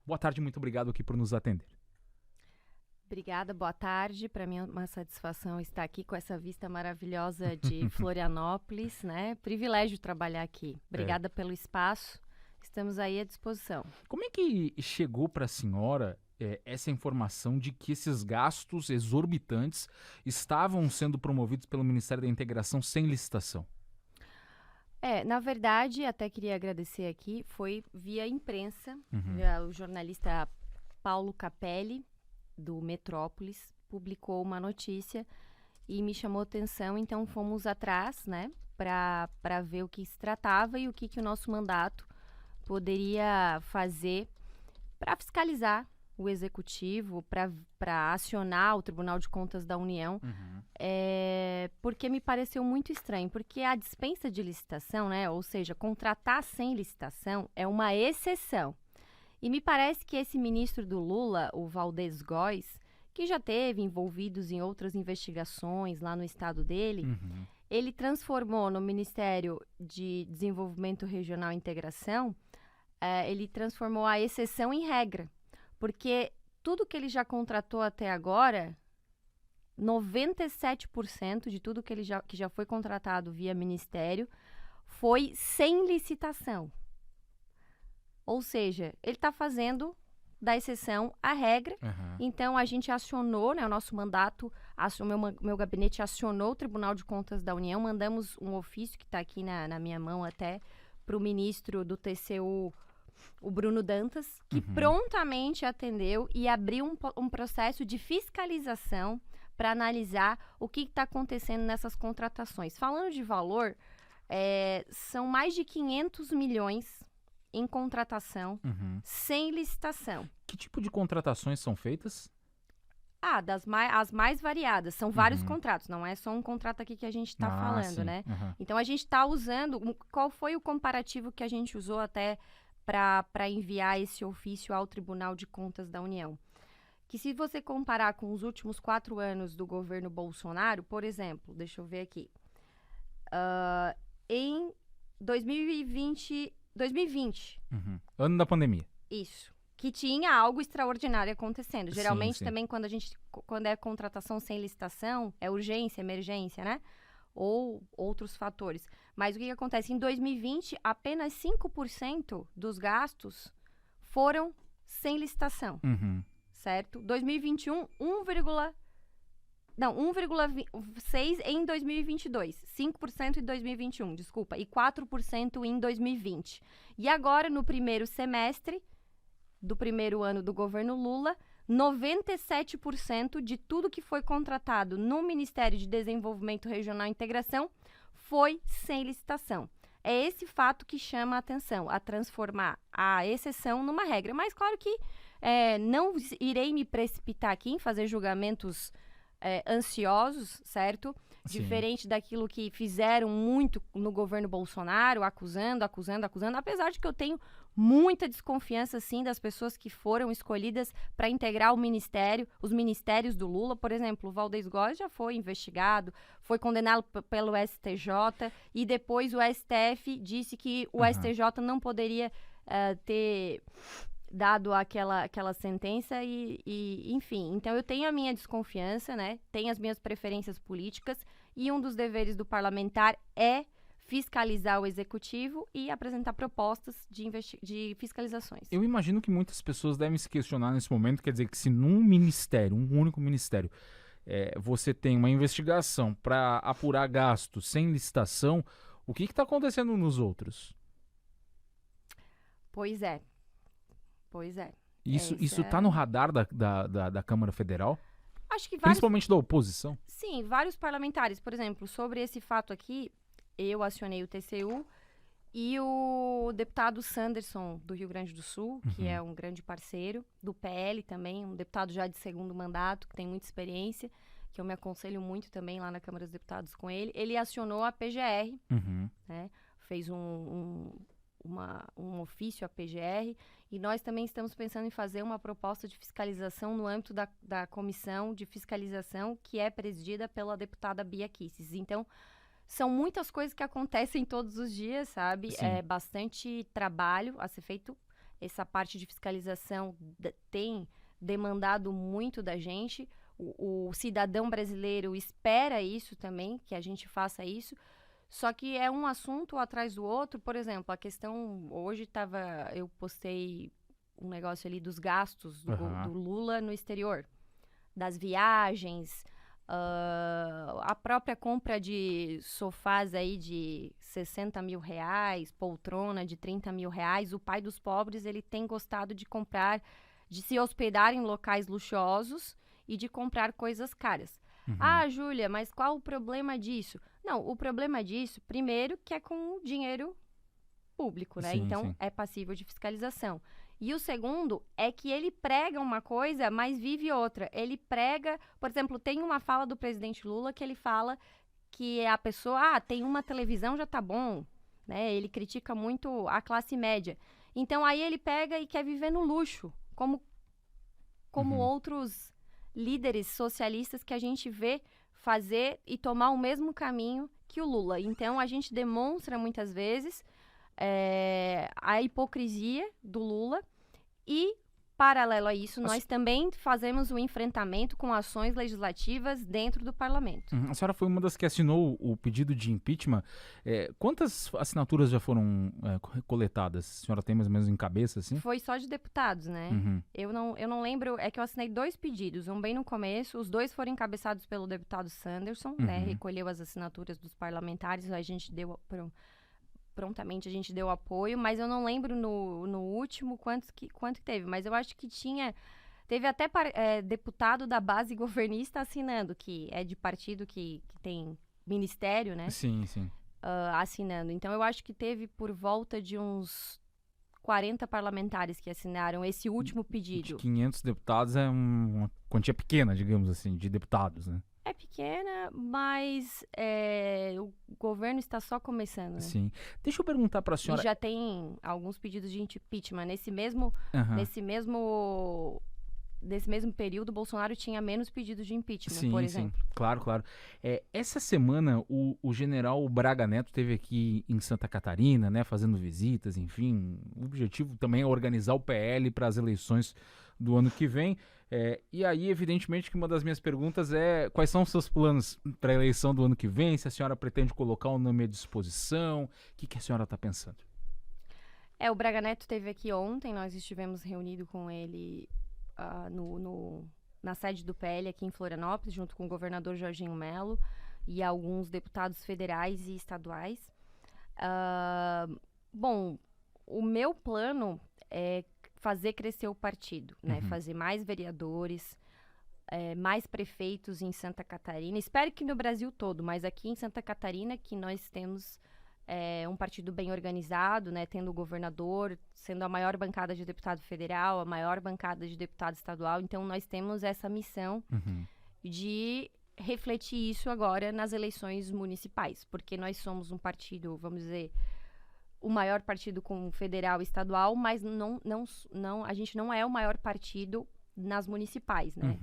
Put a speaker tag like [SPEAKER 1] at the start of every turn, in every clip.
[SPEAKER 1] Boa tarde, muito obrigado aqui por nos atender.
[SPEAKER 2] Obrigada, boa tarde. Para mim é uma satisfação estar aqui com essa vista maravilhosa de Florianópolis, né? Privilégio trabalhar aqui. Obrigada pelo espaço. Estamos aí à disposição.
[SPEAKER 1] Como é que chegou para a senhora essa informação de que esses gastos exorbitantes estavam sendo promovidos pelo Ministério da Integração sem licitação?
[SPEAKER 2] Na verdade, até queria agradecer aqui, foi via imprensa, o jornalista Paulo Capelli, do Metrópolis, publicou uma notícia e me chamou atenção, então fomos atrás, né, para ver o que se tratava e o que o nosso mandato poderia fazer para fiscalizar o Executivo, para acionar o Tribunal de Contas da União, porque me pareceu muito estranho, porque a dispensa de licitação, né, ou seja, contratar sem licitação é uma exceção. E me parece que esse ministro do Lula, o Valdez Góes, que já teve envolvidos em outras investigações lá no estado dele, ele transformou no Ministério de Desenvolvimento Regional e Integração, ele transformou a exceção em regra. Porque tudo que ele já contratou até agora, 97% de tudo que já foi contratado via Ministério, foi sem licitação. Ou seja, ele está fazendo da exceção a regra. Então, a gente acionou, né, o nosso mandato, meu gabinete acionou o Tribunal de Contas da União, mandamos um ofício que está aqui na minha mão até para o ministro do TCU, o Bruno Dantas, que prontamente atendeu e abriu um processo de fiscalização para analisar o que está acontecendo nessas contratações. Falando de valor, são mais de 500 milhões em contratação sem licitação.
[SPEAKER 1] Que tipo de contratações são feitas?
[SPEAKER 2] As mais variadas. São vários contratos, não é só um contrato aqui que a gente está falando,
[SPEAKER 1] sim.
[SPEAKER 2] né? Então, a gente está usando... Qual foi o comparativo que a gente usou até para enviar esse ofício ao Tribunal de Contas da União? Que se você comparar com os últimos 4 anos do governo Bolsonaro, por exemplo, deixa eu ver aqui, em 2020,
[SPEAKER 1] Ano da pandemia.
[SPEAKER 2] isso, que tinha algo extraordinário acontecendo. Geralmente
[SPEAKER 1] Sim.
[SPEAKER 2] também quando é contratação sem licitação, é urgência, emergência, né? Ou outros fatores. Mas o que acontece? Em 2020, apenas 5% dos gastos foram sem licitação, certo? 2021, 1,6% em 2022, 5% em 2021, desculpa, e 4% em 2020. E agora, no primeiro semestre do primeiro ano do governo Lula, 97% de tudo que foi contratado no Ministério de Desenvolvimento Regional e Integração foi sem licitação. É esse fato que chama a atenção, a transformar a exceção numa regra. Mas claro que não irei me precipitar aqui em fazer julgamentos ansiosos, certo?
[SPEAKER 1] Sim.
[SPEAKER 2] Diferente daquilo que fizeram muito no governo Bolsonaro, acusando, apesar de que eu tenho muita desconfiança, sim, das pessoas que foram escolhidas para integrar os ministérios do Lula. Por exemplo, o Valdez Góes já foi investigado, foi condenado pelo STJ e depois o STF disse que o STJ não poderia ter dado aquela sentença enfim. Então, eu tenho a minha desconfiança, né? Tenho as minhas preferências políticas e um dos deveres do parlamentar é fiscalizar o executivo e apresentar propostas de fiscalizações.
[SPEAKER 1] Eu imagino que muitas pessoas devem se questionar nesse momento, quer dizer, que se num ministério, um único ministério, você tem uma investigação para apurar gastos sem licitação, o que está acontecendo nos outros?
[SPEAKER 2] Pois é.
[SPEAKER 1] Isso está no radar da Câmara Federal?
[SPEAKER 2] Acho que
[SPEAKER 1] principalmente da oposição?
[SPEAKER 2] Sim, vários parlamentares. Por exemplo, sobre esse fato aqui, eu acionei o TCU e o deputado Sanderson, do Rio Grande do Sul, que é um grande parceiro, do PL também, um deputado já de segundo mandato, que tem muita experiência, que eu me aconselho muito também lá na Câmara dos Deputados com ele. Ele acionou a PGR, né? Fez um ofício à PGR, e nós também estamos pensando em fazer uma proposta de fiscalização no âmbito da comissão de fiscalização, que é presidida pela deputada Bia Kicis. Então, são muitas coisas que acontecem todos os dias, sabe?
[SPEAKER 1] Sim.
[SPEAKER 2] É bastante trabalho a ser feito. essa parte de fiscalização tem demandado muito da gente. O cidadão brasileiro espera isso também, que a gente faça isso. Só que é um assunto atrás do outro. Por exemplo, a questão... Hoje eu postei um negócio ali dos gastos do Lula no exterior. Das viagens, a própria compra de sofás aí de 60 mil reais, poltrona de 30 mil reais. O pai dos pobres, ele tem gostado de comprar, de se hospedar em locais luxuosos e de comprar coisas caras. Ah, Júlia, mas qual o problema disso? Não, o problema disso, primeiro, que é com o dinheiro público, né?
[SPEAKER 1] Sim,
[SPEAKER 2] então,
[SPEAKER 1] sim.
[SPEAKER 2] é passível de fiscalização. E o segundo é que ele prega uma coisa, mas vive outra. Ele prega, por exemplo, tem uma fala do presidente Lula que ele fala que a pessoa, tem uma televisão, já tá bom, né? Ele critica muito a classe média. Então, aí ele pega e quer viver no luxo, como outros líderes socialistas que a gente vê fazer e tomar o mesmo caminho que o Lula. Então, a gente demonstra muitas vezes a hipocrisia do Lula e, paralelo a isso, nós também fazemos o enfrentamento com ações legislativas dentro do parlamento.
[SPEAKER 1] A senhora foi uma das que assinou o pedido de impeachment. Quantas assinaturas já foram coletadas? A senhora tem mais ou menos em cabeça, assim?
[SPEAKER 2] Foi só de deputados, né? Eu não lembro, é que eu assinei 2 pedidos, um bem no começo, os 2 foram encabeçados pelo deputado Sanderson, né? Recolheu as assinaturas dos parlamentares, a gente deu prontamente a gente deu apoio, mas eu não lembro no último quanto que teve, mas eu acho que teve até deputado da base governista assinando, que é de partido que tem ministério, né?
[SPEAKER 1] Sim, sim.
[SPEAKER 2] Assinando. Então, eu acho que teve por volta de uns 40 parlamentares que assinaram esse último pedido.
[SPEAKER 1] De 500 deputados é uma quantia pequena, digamos assim, de deputados, né?
[SPEAKER 2] É pequena, mas o governo está só começando, né?
[SPEAKER 1] Sim. Deixa eu perguntar para a senhora...
[SPEAKER 2] E já tem alguns pedidos de impeachment. Nesse mesmo período, o Bolsonaro tinha menos pedidos de impeachment, por exemplo.
[SPEAKER 1] Sim, claro. Essa semana, o general Braga Neto esteve aqui em Santa Catarina, né, fazendo visitas, enfim. O objetivo também é organizar o PL para as eleições do ano que vem. E aí, evidentemente, que uma das minhas perguntas é quais são os seus planos para a eleição do ano que vem? Se a senhora pretende colocar o nome à disposição? O que a senhora está pensando?
[SPEAKER 2] O Braga Neto esteve aqui ontem, nós estivemos reunidos com ele na sede do PL aqui em Florianópolis, junto com o governador Jorginho Melo e alguns deputados federais e estaduais. Bom, o meu plano é fazer crescer o partido, né? Fazer mais vereadores, mais prefeitos em Santa Catarina. Espero que no Brasil todo, mas aqui em Santa Catarina que nós temos um partido bem organizado, né? Tendo o governador, sendo a maior bancada de deputado federal, a maior bancada de deputado estadual. Então, nós temos essa missão de refletir isso agora nas eleições municipais, porque nós somos um partido, vamos dizer, o maior partido com federal e estadual, mas a gente não é o maior partido nas municipais, né?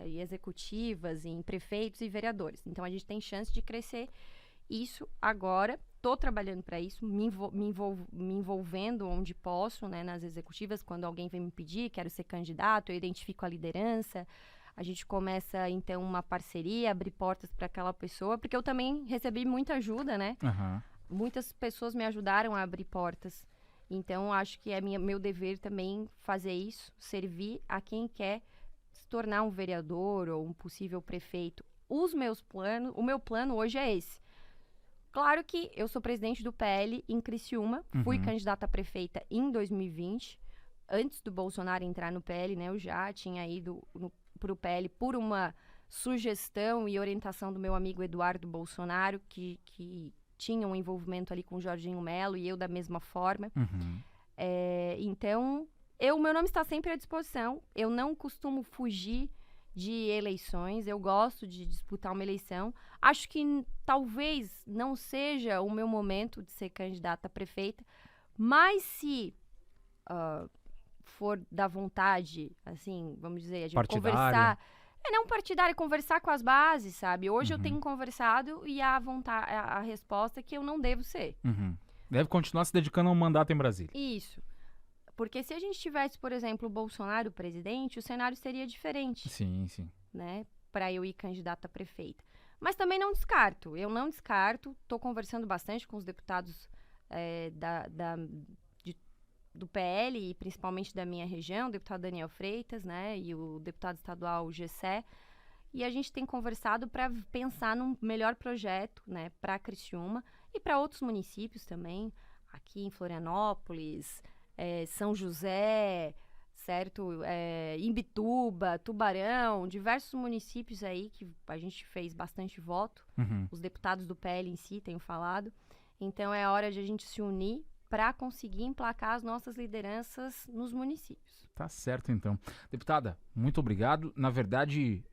[SPEAKER 2] Em executivas, em prefeitos e vereadores. Então, a gente tem chance de crescer isso agora. Estou trabalhando para isso, me envolvendo onde posso, né? Nas executivas, quando alguém vem me pedir, quero ser candidato, eu identifico a liderança. A gente começa, então, uma parceria, abrir portas para aquela pessoa, porque eu também recebi muita ajuda, né? Muitas pessoas me ajudaram a abrir portas. Então, acho que é meu dever também fazer isso, servir a quem quer se tornar um vereador ou um possível prefeito. O meu plano hoje é esse. Claro que eu sou presidente do PL em Criciúma, fui candidata a prefeita em 2020, antes do Bolsonaro entrar no PL, né? Eu já tinha ido para o PL por uma sugestão e orientação do meu amigo Eduardo Bolsonaro, que tinha um envolvimento ali com o Jorginho Melo e eu da mesma forma. Então, meu nome está sempre à disposição. Eu não costumo fugir de eleições, eu gosto de disputar uma eleição. Acho que talvez não seja o meu momento de ser candidata a prefeita, mas se for da vontade, assim, vamos dizer, a gente conversar... não partidário, conversar com as bases, sabe? Hoje eu tenho conversado e a resposta é que eu não devo ser.
[SPEAKER 1] Deve continuar se dedicando a um mandato em Brasília.
[SPEAKER 2] Isso. Porque se a gente tivesse, por exemplo, o Bolsonaro presidente, o cenário seria diferente.
[SPEAKER 1] Sim, sim.
[SPEAKER 2] Né? Para eu ir candidata a prefeita. Mas também não descarto. Eu não descarto. Estou conversando bastante com os deputados do PL e principalmente da minha região, o deputado Daniel Freitas, né? E o deputado estadual Gessé. E a gente tem conversado para pensar num melhor projeto, né? Para Criciúma e para outros municípios também. Aqui em Florianópolis, São José, certo? Imbituba, Tubarão, diversos municípios aí que a gente fez bastante voto. Os deputados do PL em si tenho falado. Então é hora de a gente se unir para conseguir emplacar as nossas lideranças nos municípios.
[SPEAKER 1] Tá certo, então. Deputada, muito obrigado. Na verdade,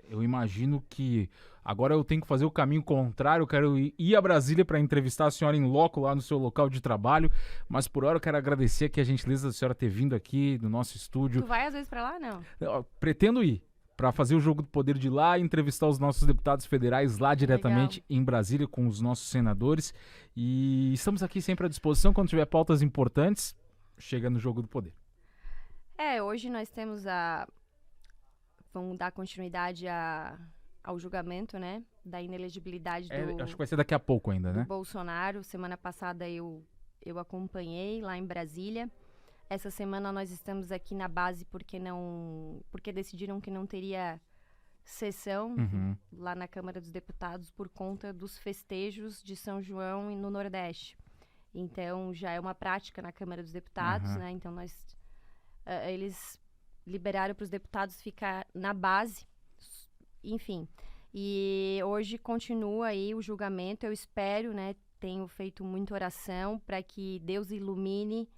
[SPEAKER 1] eu imagino que agora eu tenho que fazer o caminho contrário. Eu quero ir a Brasília para entrevistar a senhora em loco lá no seu local de trabalho. Mas por hora eu quero agradecer aqui a gentileza da senhora ter vindo aqui no nosso estúdio.
[SPEAKER 2] Tu vai às vezes para lá, não?
[SPEAKER 1] Eu pretendo ir para fazer o jogo do poder de lá e entrevistar os nossos deputados federais lá diretamente em Brasília com os nossos senadores. E estamos aqui sempre à disposição. Quando tiver pautas importantes, chega no jogo do poder.
[SPEAKER 2] Hoje nós temos vamos dar continuidade ao julgamento, né? Da inelegibilidade do...
[SPEAKER 1] Acho que vai ser daqui a pouco ainda, né?
[SPEAKER 2] Bolsonaro. Semana passada eu acompanhei lá em Brasília. Essa semana nós estamos aqui na base porque decidiram que não teria sessão lá na Câmara dos Deputados por conta dos festejos de São João no Nordeste. Então, já é uma prática na Câmara dos Deputados, né? Então, eles liberaram para os deputados ficar na base, enfim. E hoje continua aí o julgamento, eu espero, né? Tenho feito muita oração para que Deus ilumine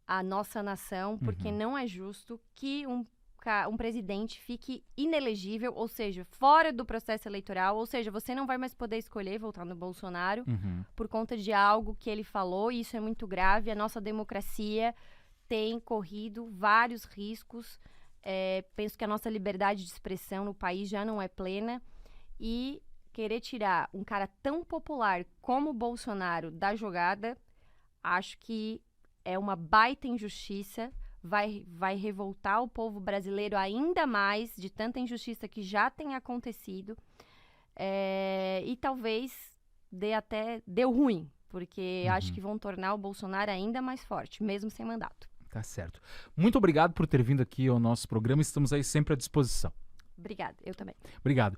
[SPEAKER 2] a nossa nação, porque não é justo que um presidente fique inelegível, ou seja, fora do processo eleitoral, ou seja, você não vai mais poder escolher votar no Bolsonaro por conta de algo que ele falou, e isso é muito grave. A nossa democracia tem corrido vários riscos. Penso que a nossa liberdade de expressão no país já não é plena, e querer tirar um cara tão popular como o Bolsonaro da jogada, acho que é uma baita injustiça, vai revoltar o povo brasileiro ainda mais de tanta injustiça que já tem acontecido, e talvez deu ruim, porque acho que vão tornar o Bolsonaro ainda mais forte, mesmo sem mandato.
[SPEAKER 1] Tá certo. Muito obrigado por ter vindo aqui ao nosso programa, estamos aí sempre à disposição.
[SPEAKER 2] Obrigada, eu também.
[SPEAKER 1] Obrigado.